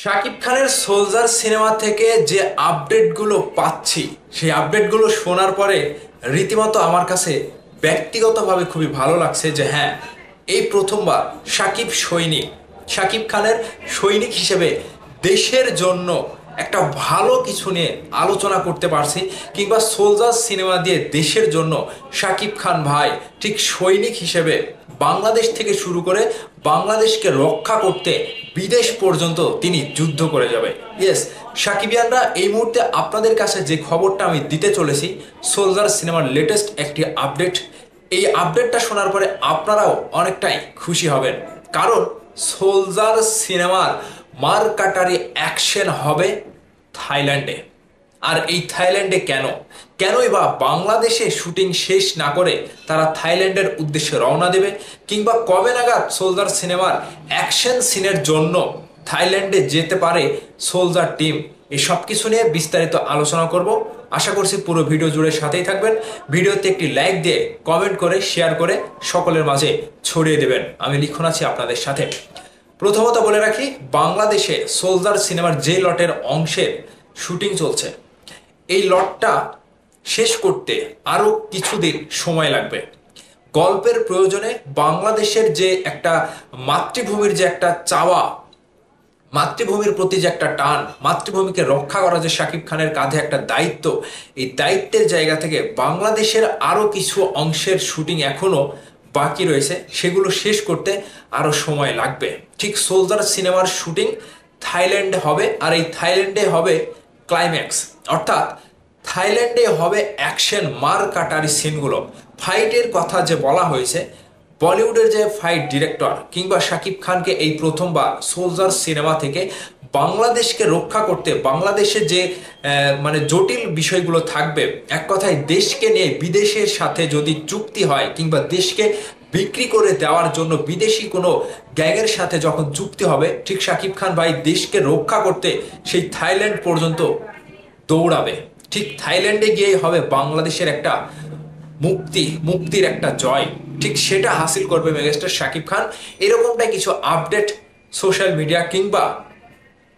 শাকিব খানের soldier cinema থেকে যে আপডেটগুলো পাচ্ছি সেই আপডেটগুলো শোনার পরে রীতিমতো আমার কাছে ব্যক্তিগতভাবে খুবই ভালো লাগছে যে হ্যাঁ, এই প্রথমবার শাকিব খানের সৈনিক হিসেবে দেশের জন্য একটা ভালো কিছু নিয়ে আলোচনা করতে পারছি, কিংবা সোলজার সিনেমা দিয়ে দেশের জন্য শাকিব খান ভাই ঠিক সৈনিক হিসেবে বাংলাদেশ থেকে শুরু করে বাংলাদেশকে রক্ষা করতে বিদেশ পর্যন্ত তিনি যুদ্ধ করে যাবে। ইয়েস, সাকিবিয়ানরা, এই মুহূর্তে আপনাদের কাছে যে খবরটা আমি দিতে চলেছি, সোলজার সিনেমার লেটেস্ট একটি আপডেট। এই আপডেটটা শোনার পরে আপনারাও অনেকটাই খুশি হবেন, কারণ সোলজার সিনেমার মার কাটারি অ্যাকশন হবে থাইল্যান্ডে। আর এই থাইল্যান্ডে কেনই বা বাংলাদেশে শুটিং শেষ না করে তারা থাইল্যান্ডের উদ্দেশ্যে রওনা দেবে, কিংবা কবে নাগাদ সোলজার সিনেমার অ্যাকশন সিনের জন্য থাইল্যান্ডে যেতে পারে সোলজার টিম, এই সব কিছু নিয়ে বিস্তারিত আলোচনা করব। আশা করছি পুরো ভিডিও জুড়ে সাথেই থাকবেন। ভিডিওতে একটি লাইক দিয়ে কমেন্ট করে শেয়ার করে সকলের মাঝে ছড়িয়ে দেবেন। আমি লিখন আছি আপনাদের সাথে। প্রথমত বলে রাখি, বাংলাদেশে সোলজার সিনেমার যে লটের অংশের শুটিং চলছে, এই লটটা শেষ করতে আরো কিছুদিন সময় লাগবে। গল্পের প্রয়োজনে বাংলাদেশের যে একটা মাতৃভূমির যে একটা চাওয়া, মাতৃভূমির প্রতি যে একটা টান, মাতৃভূমিকে রক্ষা করা যে শাকিব খানের কাঁধে একটা দায়িত্ব, এই দায়িত্বের জায়গা থেকে বাংলাদেশের আরো কিছু অংশের শুটিং এখনো বাকি রয়েছে, সেগুলো শেষ করতে আরো সময় লাগবে। ঠিক সোলজার সিনেমার শুটিং থাইল্যান্ডে হবে, আর এই থাইল্যান্ডে হবে ক্লাইম্যাক্স, অর্থাৎ থাইল্যান্ডে হবে অ্যাকশন মার কাটারি সিনগুলো। ফাইটের কথা যে বলা হয়েছে, বলিউডের যে ফাইট ডিরেক্টর কিংবা শাকিব খানকে এই প্রথমবার সোলজার সিনেমা থেকে বাংলাদেশকে রক্ষা করতে, বাংলাদেশের যে মানে জটিল বিষয়গুলো থাকবে, এক কথায় দেশকে নিয়ে বিদেশের সাথে যদি চুক্তি হয়, কিংবা দেশকে বিক্রি করে দেওয়ার জন্য বিদেশি কোনো গ্যাংয়ের সাথে যখন চুক্তি হবে, ঠিক শাকিব খান ভাই দেশকে রক্ষা করতে সেই থাইল্যান্ড পর্যন্ত দৌড়াবে। ঠিক থাইল্যান্ডে গিয়েই হবে বাংলাদেশের একটা মুক্তির একটা জয়, ঠিক সেটা হাসিল করবে মেগাস্টার শাকিব খান। এরকমটাই কিছু আপডেট সোশ্যাল মিডিয়া কিংবা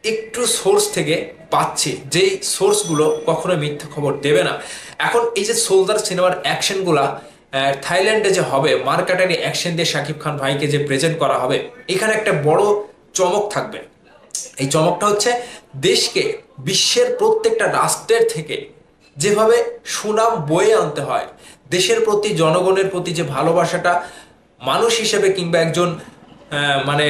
একটু সোর্স থেকে পাচ্ছি, যেই সোর্সগুলো কখনো মিথ্যা খবর দেবে না। এখন এই যে সোলজার সিনেমার অ্যাকশনগুলা থাইল্যান্ডে যে হবে, মার্কাটারি অ্যাকশন দিয়ে শাকিব খান ভাইকে যে প্রেজেন্ট করা হবে, এখানে একটা বড় চমক থাকবে। এই চমকটা হচ্ছে, দেশকে বিশ্বের প্রত্যেকটা রাষ্ট্রের থেকে যেভাবে সুনাম বয়ে আনতে হয়, দেশের প্রতি, জনগণের প্রতি যে ভালোবাসাটা মানুষ হিসেবে, কিংবা একজন মানে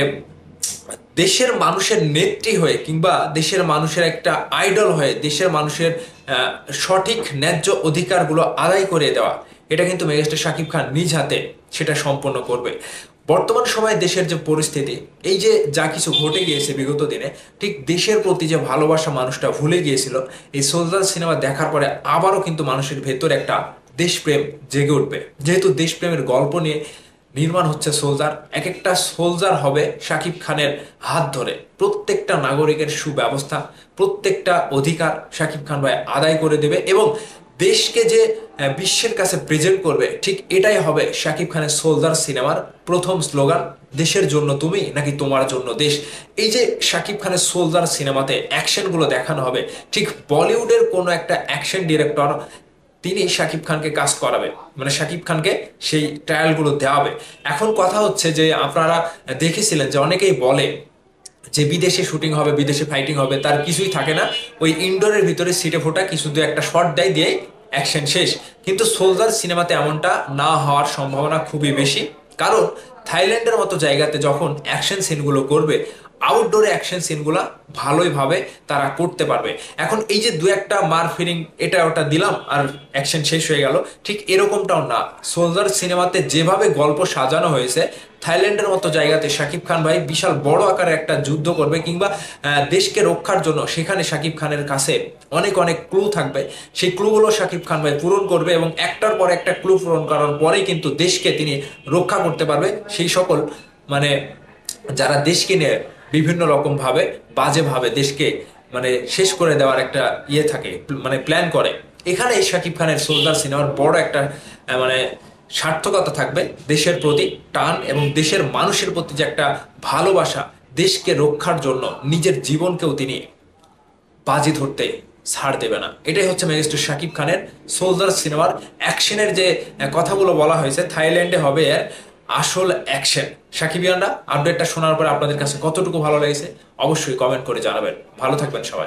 দেশের মানুষের নেত্রী হয়ে, কিংবা দেশের মানুষের একটা আইডল হয়ে, দেশের মানুষের সঠিক ন্যায্য অধিকারগুলো আদায় করে দেওয়া, এটা কিন্তু মেগাস্টার শাকিব খান নিজ হাতে সেটা সম্পন্ন করবে। বর্তমান সময়ে দেশের যে পরিস্থিতি, এই যে যা কিছু ঘটে গিয়েছে বিগত দিনে, ঠিক দেশের প্রতি যে ভালোবাসা মানুষটা ভুলে গিয়েছিল, এই সোলজার সিনেমা দেখার পরে আবারও কিন্তু মানুষের ভেতরে একটা দেশপ্রেম জেগে উঠবে। যেহেতু দেশপ্রেমের গল্প নিয়ে নির্মাণ হচ্ছে সোলজার, এক একটা সোলজার হবে শাকিব খানের হাত ধরে। প্রত্যেকটা নাগরিকের সুব্যবস্থা, প্রত্যেকটা অধিকার শাকিব খান ভাই আদায় করে দেবে, এবং দেশকে যে বিশ্বের কাছে প্রেজেন্ট করবে, ঠিক এটাই হবে শাকিব খানের সোলজার সিনেমার প্রথম স্লোগান, দেশের জন্য তুমি নাকি তোমার জন্য দেশ। এই যে শাকিব খানের সোলজার সিনেমাতে অ্যাকশনগুলো দেখানো হবে, ঠিক বলিউডের কোনো একটা অ্যাকশন ডিরেক্টর তিনি শাকিব খানকে কাজ করাবে, মানে শাকিব খানকে সেই ট্রায়ালগুলো দেওয়াবে। এখন কথা হচ্ছে যে, আপনারা দেখেছিলেন যে অনেকেই বলে যে বিদেশে শুটিং হবে, বিদেশে ফাইটিং হবে, তার কিছুই থাকে না, ওই ইনডোরের ভিতরে সিটে ফোটা কিছু দু একটা শট দেয়, দিয়ে অ্যাকশন শেষ। কিন্তু সোলজার সিনেমাতে এমনটা না হওয়ার সম্ভাবনা খুবই বেশি, কারণ থাইল্যান্ডের মতো জায়গাতে যখন অ্যাকশন সিনগুলো করবে, আউটডোরে অ্যাকশন সিনগুলো ভালোইভাবে তারা করতে পারবে। এখন এই যে দু একটা মার ফিরিং এটা ওটা দিলাম আর অ্যাকশন শেষ হয়ে গেল, ঠিক এরকমটাও না। সোলজার সিনেমাতে যেভাবে গল্প সাজানো হয়েছে, থাইল্যান্ডের মতো জায়গাতে শাকিব খান ভাই বিশাল বড় আকারে একটা যুদ্ধ করবে, কিংবা দেশকে রক্ষার জন্য সেখানে শাকিব খানের কাছে অনেক অনেক ক্লু থাকবে। সেই ক্লুগুলো শাকিব খান ভাই পূরণ করবে, এবং একটার পর একটা ক্লু পূরণ করার পরেই কিন্তু দেশকে তিনি রক্ষা করতে পারবে। সেই সকল মানে যারা দেশকে নিয়ে বিভিন্ন রকম ভাবে বাজেভাবে দেশকে মানে শেষ করে দেওয়ার একটা থাকে, মানে প্ল্যান করে, এখানে এই শাকিব খানের সোলজার সিনেমার বড় একটা মানে সার্থকতা থাকবে। দেশের প্রতি টান এবং দেশের মানুষের প্রতি যে একটা ভালোবাসা, দেশকে রক্ষার জন্য নিজের জীবনকেও তিনি বাজি ধরতে ছাড় দেবে না। এটাই হচ্ছে মেগাস্টার শাকিব খানের সোলজার সিনেমার অ্যাকশনের যে কথাগুলো বলা হয়েছে, থাইল্যান্ডে হবে এর আসল অ্যাকশন। সাকিবিয়ানরা, আপডেটটা শোনার পরে আপনাদের কাছে কতটুকু ভালো লেগেছে অবশ্যই কমেন্ট করে জানাবেন। ভালো থাকবেন সবাই।